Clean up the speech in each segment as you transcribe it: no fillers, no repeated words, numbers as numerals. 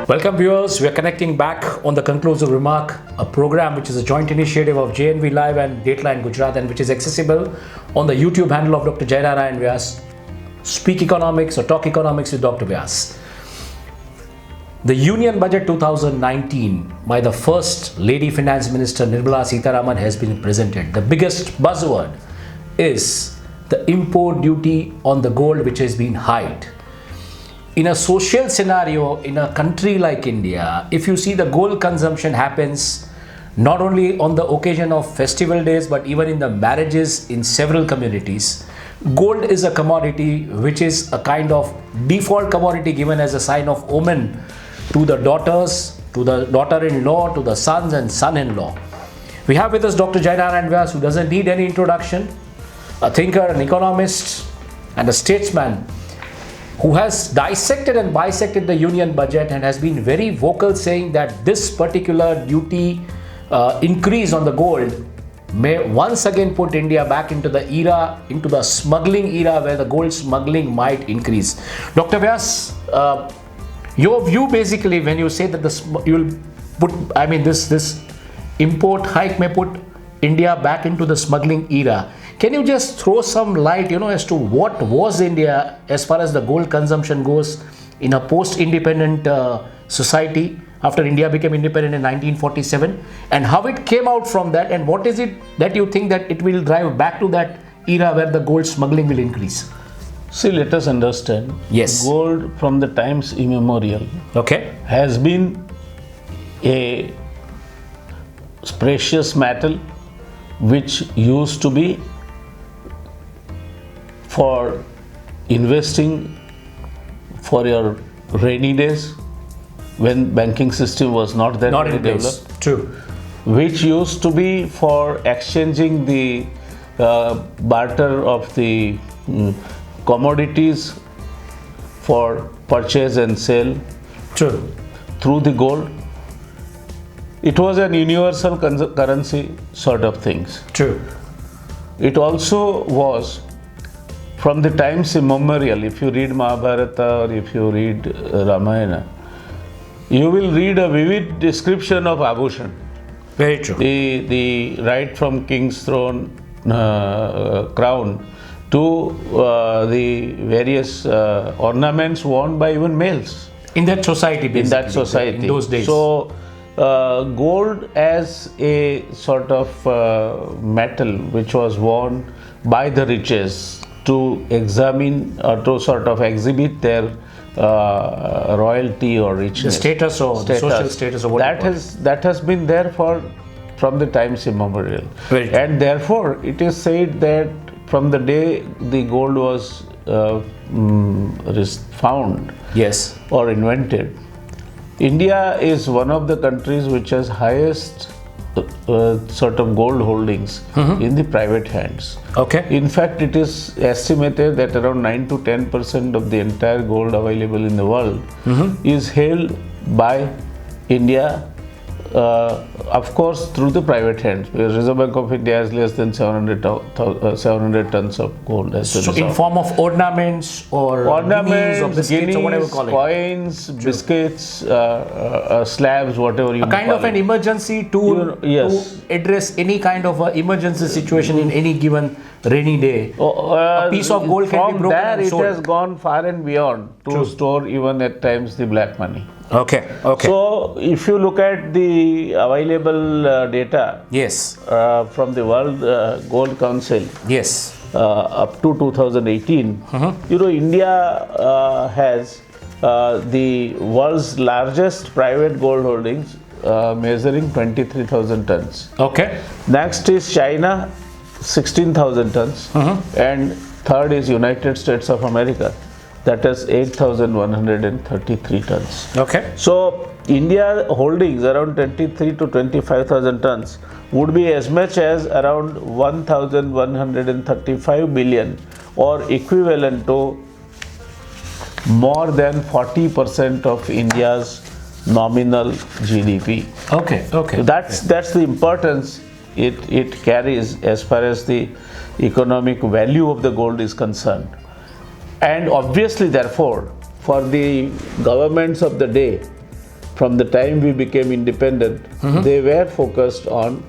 Welcome viewers, we are connecting back on the Conclusive Remark, a program which is a joint initiative of JNVLIVE and DATELINE Gujarat and which is accessible on the YouTube handle of Dr. NARAYAN VYAS, Speak Economics or Talk Economics with Dr. Vyas. The Union Budget 2019 by the First Lady Finance Minister Nirmala Sitharaman has been presented. The biggest buzzword is the import duty on the gold which has been hiked. In a social scenario, in a country like India, if you see the gold consumption happens not only on the occasion of festival days, but even in the marriages in several communities. Gold is a commodity which is a kind of default commodity given as a sign of omen to the daughters, to the daughter-in-law, to the sons and son-in-law. We have with us Dr. NARAYAN VYAS, who doesn't need any introduction, a thinker, an economist and a statesman, who has dissected and bisected the union budget and has been very vocal saying that this particular duty increase on the gold may once again put India back into the era, into the smuggling era where the gold smuggling might increase. Dr. Vyas, your view basically when you say that this import hike may put India back into the smuggling era. Can you just throw some light, as to what was India as far as the gold consumption goes in a post-independent society after India became independent in 1947, and how it came out from that, and what is it that you think that it will drive back to that era where the gold smuggling will increase? See, let us understand. Yes. Gold from the times immemorial has been a precious metal which used to be for investing for your rainy days when banking system was not that very developed. True. Which used to be for exchanging the barter of the commodities for purchase and sale. True. Through the gold. It was an universal currency sort of things. True. It also was from the times immemorial. If you read Mahabharata or if you read Ramayana, you will read a vivid description of Abhushan. Very true. The right from king's throne, crown to the various ornaments worn by even males. In that society, basically. In that society. In those days. So, gold as a sort of metal which was worn by the riches to examine or to sort of exhibit their royalty or richness. The status or the social status or whatever. That has been there from the times immemorial. And therefore, it is said that from the day the gold was found or invented, India is one of the countries which has highest sort of gold holdings in the private hands. In fact, it is estimated that around 9 to 10% of the entire gold available in the world is held by India, of course through the private hands, because Reserve Bank of India has less than 700 tons of gold. So in form of ornaments or guineas or biscuits or whatever you call it. Coins, biscuits, slabs, whatever you call it. A kind of an emergency tool to address any kind of emergency situation in any given rainy day. A piece of gold can be broken and sold. From there it has gone far and beyond to store even at times the black money. So if you look at the available data from the World Gold Council up to 2018, India has the world's largest private gold holdings measuring 23,000 tons. Next is China, 16,000 tons, and third is United States of America. That is 8,133 tons. So, India holdings around 23 to 25,000 tons would be as much as around 1,135 billion, or equivalent to more than 40% of India's nominal GDP. That's the importance it carries as far as the economic value of the gold is concerned. And obviously, therefore, for the governments of the day from the time we became independent, they were focused on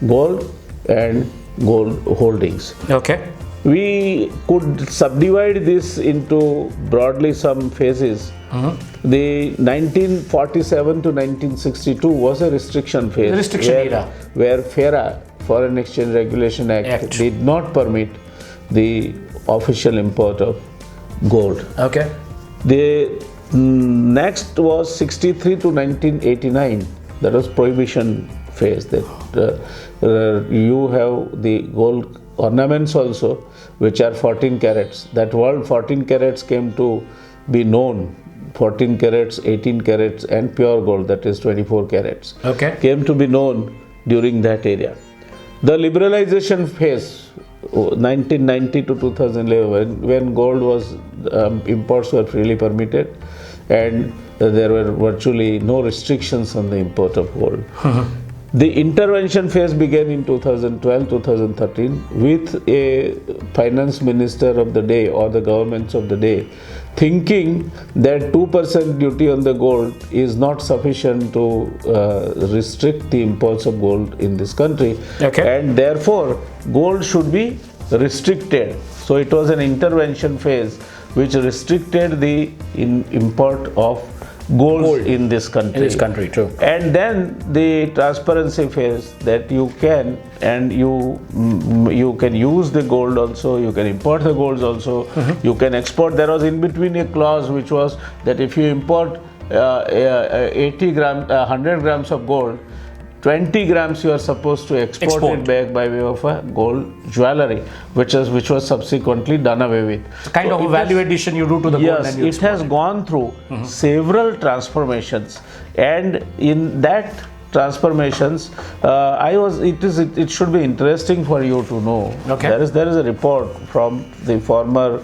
gold and gold holdings. Okay. We could subdivide this into broadly some phases. The 1947 to 1962 was a restriction phase. The restriction era. Where FERA, Foreign Exchange Regulation Act, did not permit the official import of gold. Okay. The next was 63 to 1989. That was prohibition phase. That you have the gold ornaments also, which are 14 carats. That word 14 carats came to be known. 14 carats, 18 carats, and pure gold, that is 24 carats, came to be known during that area. The liberalization phase, 1990 to 2011, when gold was imports were freely permitted, and there were virtually no restrictions on the import of gold. The intervention phase began in 2012-2013 with a finance minister of the day or the governments of the day thinking that 2% duty on the gold is not sufficient to restrict the imports of gold in this country, and therefore gold should be restricted. So it was an intervention phase which restricted the import of gold in this country. In this country, true. And then the transparency phase, that you can you can use the gold also, you can import the gold also, you can export. There was in between a clause which was that if you import 100 grams of gold, 20 grams you are supposed to export it back by way of a gold jewelry, which was subsequently done away with. Kind of a value addition you do to the gold. Yes, it has gone through several transformations, and in that transformations, it should be interesting for you to know. There is a report from the former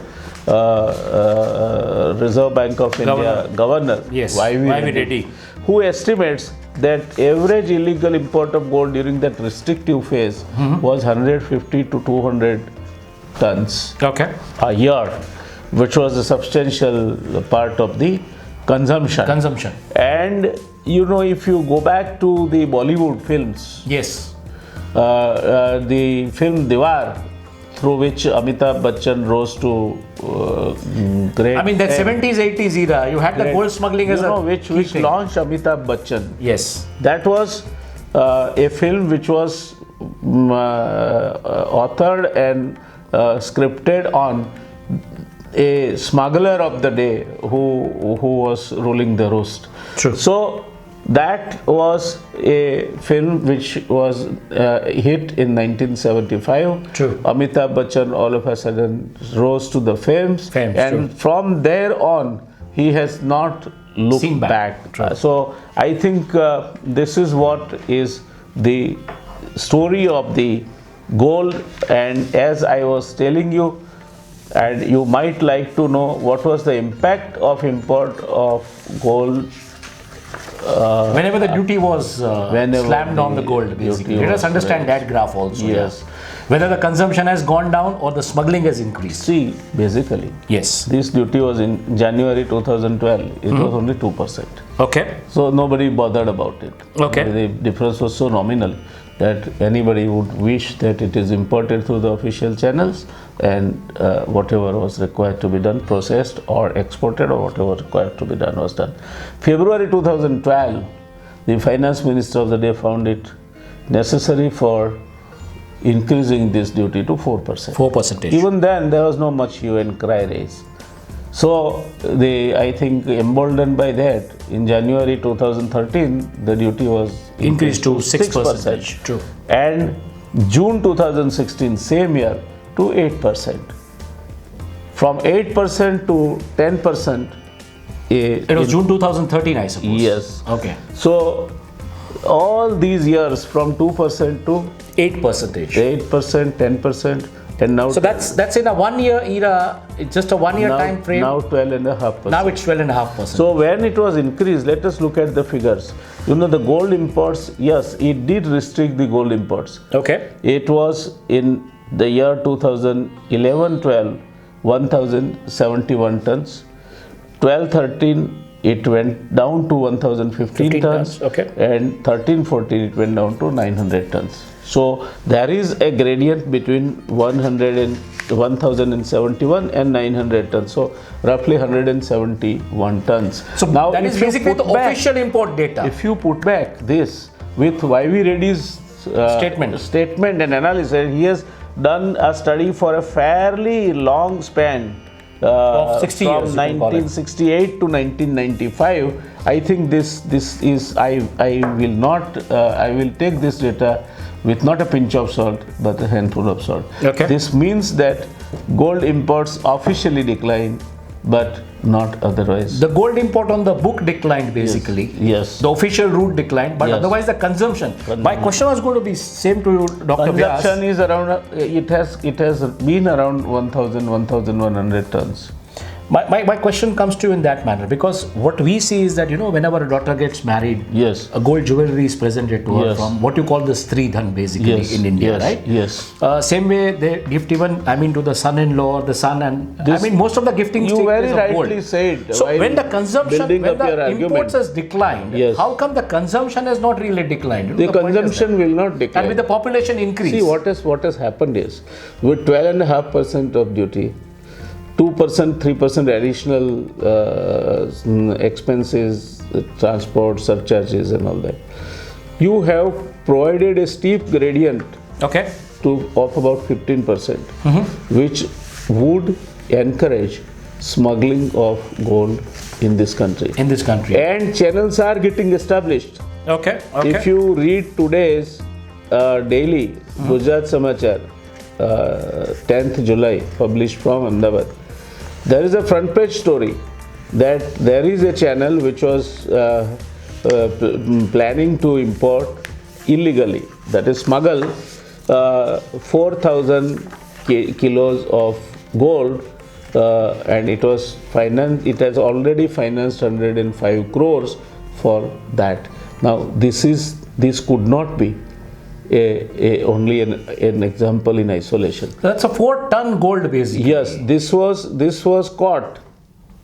Reserve Bank of India Governor, Y.V. Reddy, who estimates that average illegal import of gold during that restrictive phase was 150 to 200 tons a year, which was a substantial part of the consumption. And you know, if you go back to the Bollywood films, the film Diwar, through which Amitabh Bachchan rose to great. I mean, that 70s, 80s era, you had the gold smuggling as which launched Amitabh Bachchan. Yes. That was a film which was authored and scripted on a smuggler of the day who was ruling the roost. True. So that was a film which was hit in 1975. True. Amitabh Bachchan all of a sudden rose to the fame, and from there on he has not looked back. So I think this is what is the story of the gold, and as I was telling you, and you might like to know what was the impact of import of gold whenever the duty was slammed on the gold, basically. Let us understand that graph also. Yes. Whether the consumption has gone down or the smuggling has increased. See, basically, this duty was in January 2012. It was only 2%. Okay. So nobody bothered about it. Okay. The difference was so nominal that anybody would wish that it is imported through the official channels, and whatever was required to be done, processed or exported, or whatever required to be done was done. February 2012, the finance minister of the day found it necessary for increasing this duty to 4%. 4%. Even then, there was no much hue and cry raised. So, I think emboldened by that, in January 2013, the duty was increased to 6%. True. And June 2016, same year, to 8%. From 8% to 10%. It was June 2013, I suppose. Yes. Okay. So, all these years from 2% to 8%. 8%, 10%. And now so that's in a 1 year era, it's just a 1 year time frame. Now 12.5%. Now it's 12.5%. So when it was increased, let us look at the figures. You know, the gold imports, yes, it did restrict the gold imports. Okay. It was in the year 2011-12, 1071 tons. 12-13, it went down to 1015 tons, okay, and 1314 it went down to 900 tons. So there is a gradient between 1071 and 900 tons, so roughly 171 tons. So now that is basically the official import data. If you put back this with YV Reddy's statement and analysis, he has done a study for a fairly long span of 60 from years, 1968 to 1995. I think this is I will take this data with not a pinch of salt but a handful of salt. Okay. This means that gold imports officially declined, but not otherwise. The gold import on the book declined basically. Yes. The official route declined, but otherwise the consumption. My question was going to be same to you, Dr. Vyas. Consumption is around, it has been around 1,100 tons. My question comes to you in that manner, because what we see is that, whenever a daughter gets married, yes, a gold jewelry is presented to her from what you call the Stridhan basically in India, right? Yes. Same way they gift even, to the son-in-law or the son, and most of the gifting you very rightly gold. said. So when the consumption, when the imports has declined, how come the consumption has not really declined? The consumption will not decline. And with the population increase. See, what has happened is, with 12.5% of duty, 2%, 3% additional expenses, transport, surcharges and all that, you have provided a steep gradient of about 15%, which would encourage smuggling of gold in this country. And channels are getting established. If you read today's daily Gujarat Samachar, 10th July, published from Ahmedabad, there is a front page story that there is a channel which was planning to import illegally, that is smuggle, 4,000 kilos of gold, and it was financed. It has already financed 105 crores for that. Now this could not be only an example in isolation. That's a 4-ton gold basically. Yes, this was caught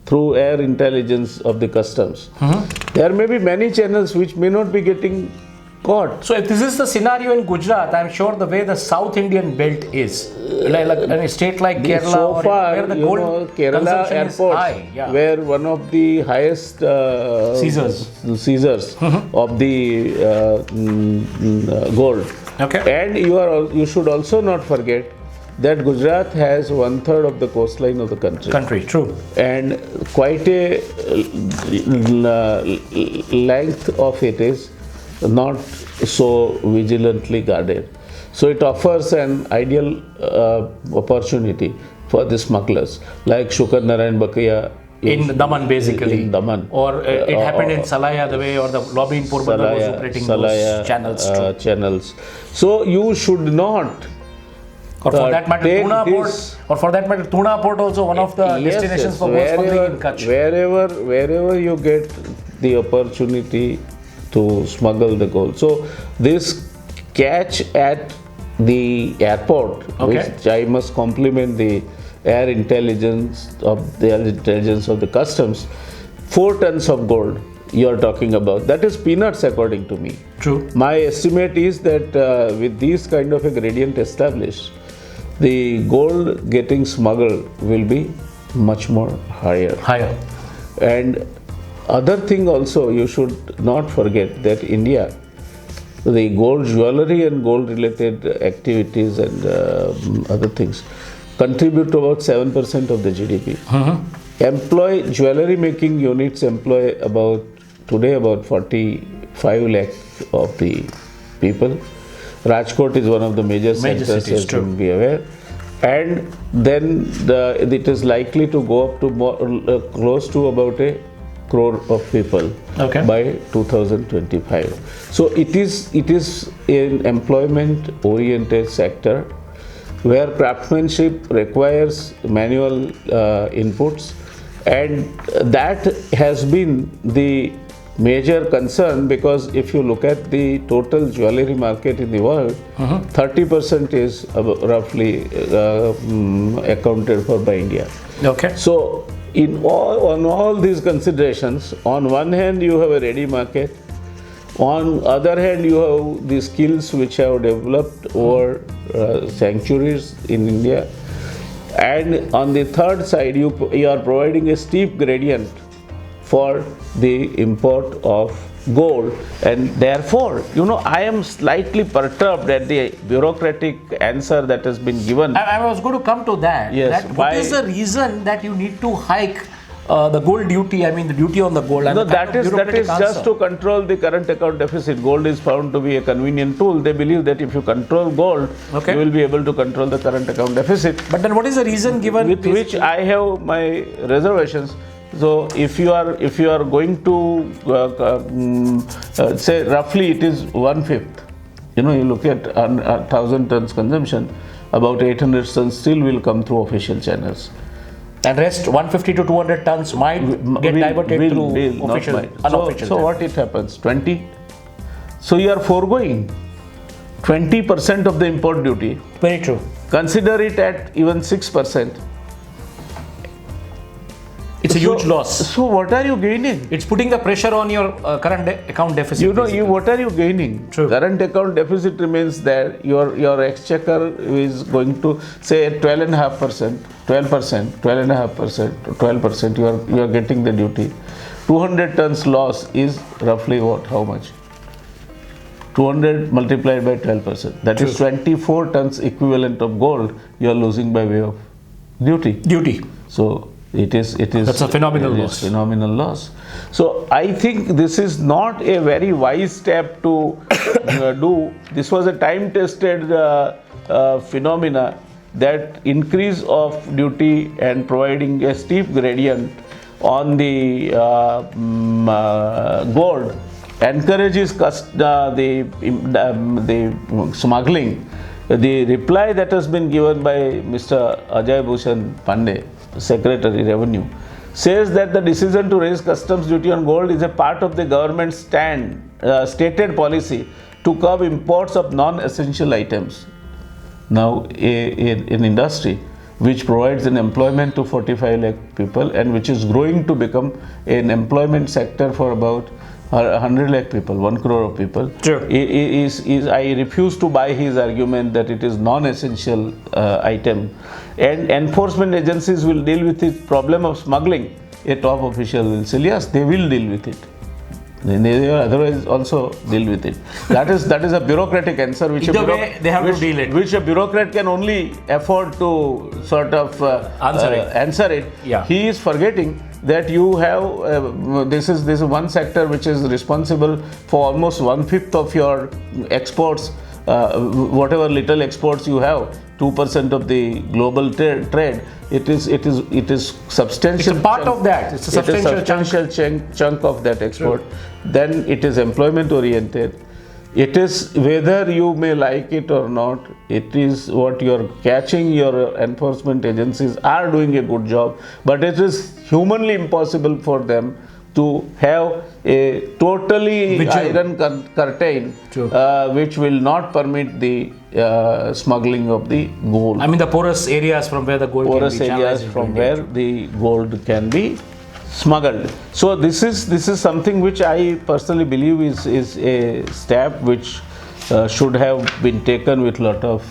through air intelligence of the customs. There may be many channels which may not be getting caught. So if this is the scenario in Gujarat, I'm sure the way the South Indian belt is, like a state like Kerala, so far, where the gold Kerala airport, where one of the highest seizures of the gold. And you should also not forget that Gujarat has 1/3 of the coastline of the country. True. And quite a length of it is not so vigilantly guarded. So it offers an ideal opportunity for the smugglers, like Shukar Narayan Bhatia in Daman basically. In Daman. Or it happened in Salaya, the way, or the lobby in Porbandar was operating those channels. So you should not. Or for that matter, Tuna Port also one of the destinations for gold smuggling in Kutch. Wherever you get the opportunity to smuggle the gold. So this catch at the airport, which I must compliment the air intelligence of the customs, 4 tons of gold you are talking about. That is peanuts according to me. True. My estimate is that with these kind of a gradient established, the gold getting smuggled will be much more higher. And other thing also, you should not forget that India, the gold jewelry and gold related activities and other things contribute to about 7% of the GDP. Jewelry making units employ today about 45 lakh of the people. Rajkot is one of the major centers, as you will be aware. And then it is likely to go up to close to about 1 crore of people by 2025. So it is an employment oriented sector where craftsmanship requires manual inputs, and that has been the major concern, because if you look at the total jewelry market in the world, 30% is roughly accounted for by India. Okay. So on all these considerations, on one hand you have a ready market, on other hand you have the skills which have developed over centuries in India, and on the third side you are providing a steep gradient for the import of gold, and therefore I am slightly perturbed at the bureaucratic answer that has been given. I was going to come to that. Yes, what is the reason that you need to hike the gold duty? I mean the duty on the gold. No, that is just to control the current account deficit. Gold is found to be a convenient tool. They believe that if you control gold, you will be able to control the current account deficit. But then what is the reason given? With which I have my reservations. So if you are going to say roughly it is 1/5, you look at 1,000 tons consumption, about 800 tons still will come through official channels. And rest 150 to 200 tons might get diverted through official, unofficial. So what it happens? 20. So you are foregoing 20% of the import duty. Very true. Consider it at even 6%. It's a huge loss. So what are you gaining? It's putting the pressure on your current account deficit. What are you gaining? True. Current account deficit remains there. Your exchequer is going to say 12.5%, 12%, 12.5%, 12%. You are getting the duty. 200 tons loss is roughly what? How much? 200 multiplied by 12%. That is 24 tons equivalent of gold you are losing by way of duty. So it is that's a phenomenal loss. Phenomenal loss. So I think this is not a very wise step to do. This was a time tested phenomena, that increase of duty and providing a steep gradient on the gold encourages the smuggling. The reply that has been given by Mr. Ajay Bhushan Pandey, Secretary Revenue, says that the decision to raise customs duty on gold is a part of the government's stated policy to curb imports of non-essential items. Now, an industry which provides an employment to 45 lakh people and which is growing to become an employment sector for about 100 lakh people, 1 crore of people. Sure. I refuse to buy his argument that it is non-essential item. And enforcement agencies will deal with the problem of smuggling. A top official will say, yes, they will deal with it. They otherwise also deal with it. That is a bureaucratic answer which they have to deal it. Which a bureaucrat can only afford to sort of answer it. Yeah. He is forgetting that you have this is one sector which is responsible for almost 1/5 of your exports, whatever little exports you have, 2% of the global trade. It is substantial. It's a part of that. It's a substantial chunk of that export. True. Then it is employment oriented. It is, whether you may like it or not, it is what you are catching. Your enforcement agencies are doing a good job, but it is humanly impossible for them to have a totally iron curtain which will not permit the smuggling of the gold. I mean the porous areas from where the gold can be smuggled. So this is something which I personally believe is a step which should have been taken with lot of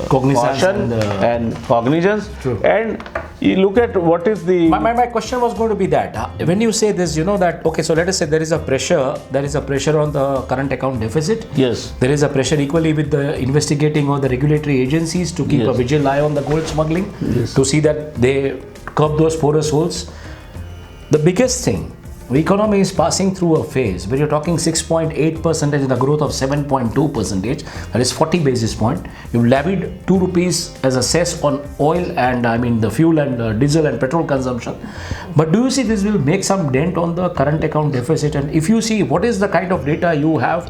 caution and cognizance. True. And you look at what is the... My question was going to be that when you say this, that, okay, so let us say there is a pressure on the current account deficit. Yes. There is a pressure equally with the investigating or the regulatory agencies to keep a vigilant eye on the gold smuggling, to see that they curb those porous holes. The biggest thing, the economy is passing through a phase where you're talking 6.8% and the growth of 7.2%, that is 40 basis point. You've levied 2 rupees as a cess on oil and the fuel and diesel and petrol consumption. But do you see this will make some dent on the current account deficit? And if you see what is the kind of data you have,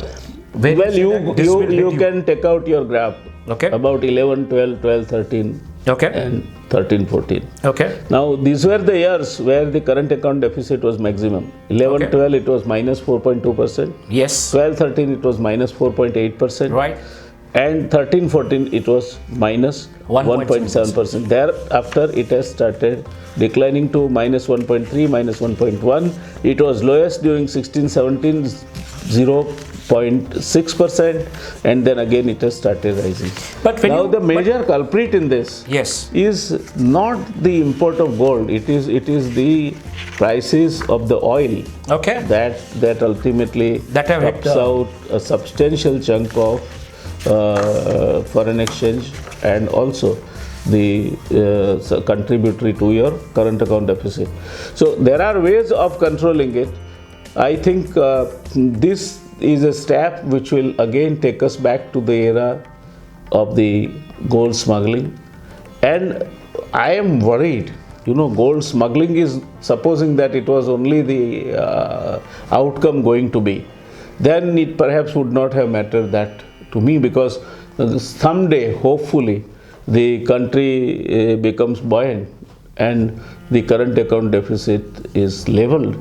you can take out your graph. Okay. About 11, 12, 12, 13. Okay. And 13, 14. Okay. Now, these were the years where the current account deficit was maximum. 11, 12, it was minus 4.2%. Yes. 12, 13, it was minus 4.8%. Right. and 13-14 it was minus 1.7%. Thereafter it has started declining to minus 1.3, minus 1.1. It was lowest during 16-17, 0.6%, and then again it has started rising. But now the major culprit in this is not the import of gold. It is the prices of the oil that ultimately cuts out a substantial chunk of foreign exchange, and also the contributory to your current account deficit. So there are ways of controlling it. I think this is a step which will again take us back to the era of the gold smuggling, and I am worried. Gold smuggling is, supposing that it was only the outcome going to be, then it perhaps would not have mattered that to me, because someday, hopefully, the country becomes buoyant and the current account deficit is leveled,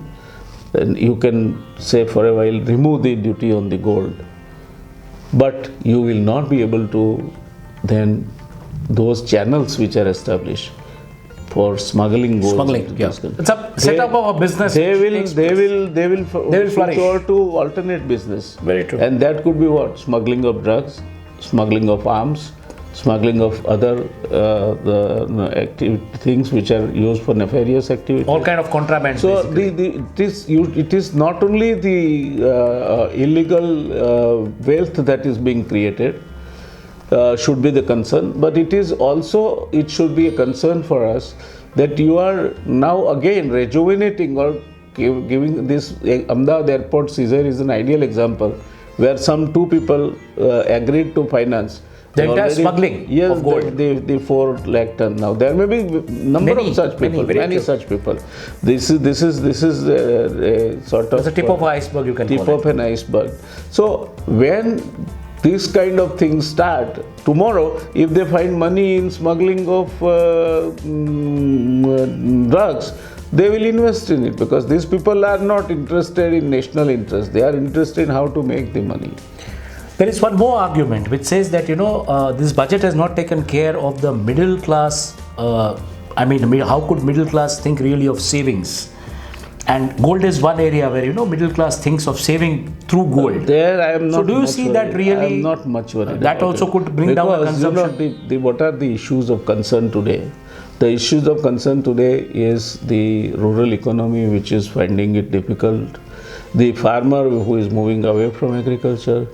then you can say for a while remove the duty on the gold. But you will not be able to then, those channels which are established for smuggling gold. It's a setup of a business. They will flourish to alternate business. Very true. And that could be what? Smuggling of drugs, smuggling of arms, smuggling of other things which are used for nefarious activities. All kind of contraband. So it is not only the illegal wealth that is being created should be the concern, but it should be a concern for us that you are now again rejuvenating or giving this. Ahmedabad Airport seizure is an ideal example where some two people agreed to finance the entire smuggling of gold. The 4 lakh ton. Now there may be number of such people, many such people. This is a sort of. It's a tip of an iceberg, you can call it. Tip of an iceberg. So when these kind of things start, tomorrow if they find money in smuggling of drugs, they will invest in it, because these people are not interested in national interest. They are interested in how to make the money. There is one more argument which says that this budget has not taken care of the middle class. How could middle class think really of savings? And gold is one area where middle class thinks of saving through gold. There I am not. So do you see that really? I am not much worried. That also could bring down the consumption. What are the issues of concern today? The issues of concern today is the rural economy, which is finding it difficult. The farmer who is moving away from agriculture.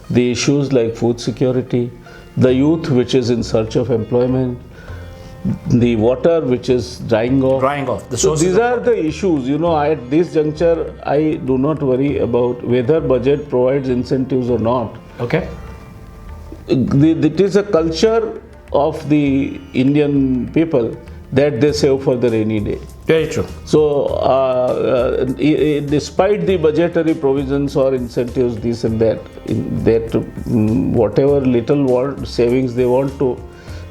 The issues like food security. The youth which is in search of employment. The water which is drying off. So these are the issues. At this juncture, I do not worry about whether budget provides incentives or not. Okay. It is a culture of the Indian people that they save for the rainy day. Very true. So, despite the budgetary provisions or incentives, this and that, whatever little savings they want to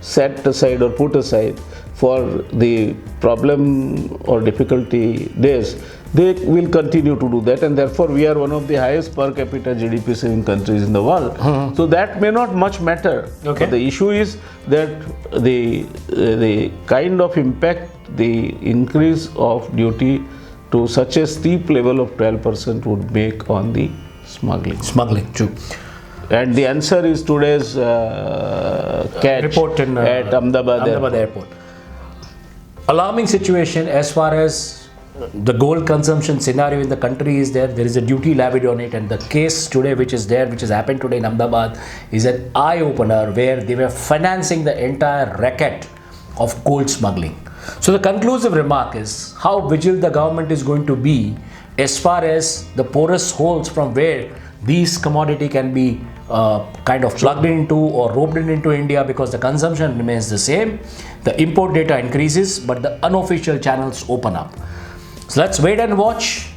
set aside or put aside for the problem or difficulty days, they will continue to do that, and therefore we are one of the highest per capita GDP saving countries in the world. So that may not much matter. Okay. But the issue is that the kind of impact the increase of duty to such a steep level of 12% would make on the smuggling. Smuggling, true. And the answer is today's catch report at Ahmedabad Airport. Alarming situation as far as the gold consumption scenario in the country is there. There is a duty levied on it, and the case today which has happened today in Ahmedabad is an eye-opener where they were financing the entire racket of gold smuggling. So the conclusive remark is how vigilant the government is going to be as far as the porous holes from where these commodity can be kind of plugged into or roped into India, because the consumption remains the same. The import data increases, but the unofficial channels open up. So let's wait and watch.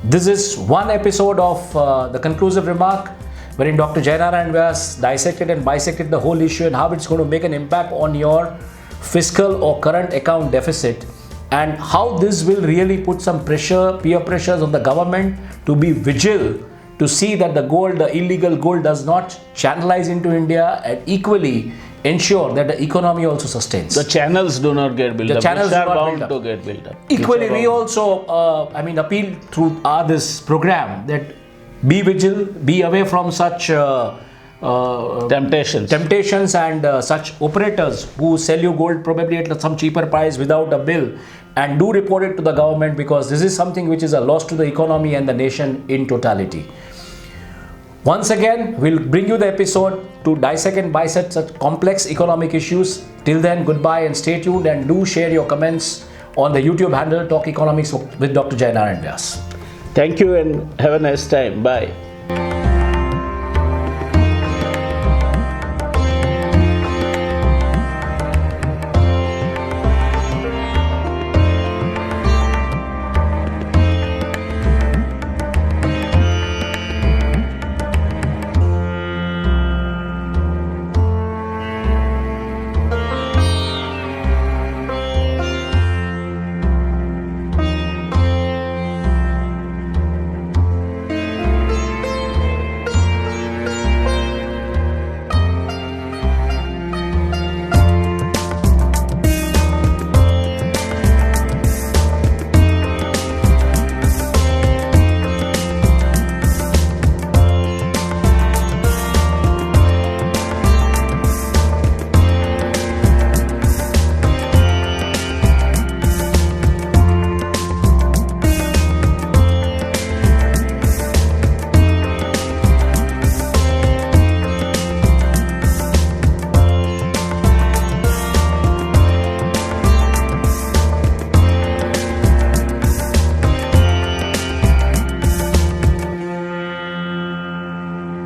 This is one episode of the conclusive remark, wherein Dr. JNVLIVE Vyas dissected and bisected the whole issue and how it's going to make an impact on your fiscal or current account deficit, and how this will really put some pressure, peer pressures on the government to be vigilant to see that the gold, the illegal gold, does not channelize into India, and equally ensure that the economy also sustains. The channels do not get built up. The channels which do are not bound build to up. get built up. Equally, we also, appeal through this program that be vigilant, be away from such temptations and such operators who sell you gold probably at some cheaper price without a bill, and do report it to the government, because this is something which is a loss to the economy and the nation in totality. Once again, we'll bring you the episode to dissect and bisect such complex economic issues. Till then, goodbye and stay tuned, and do share your comments on the YouTube handle Talk Economics with Dr. JNVLIVE. Thank you and have a nice time. Bye.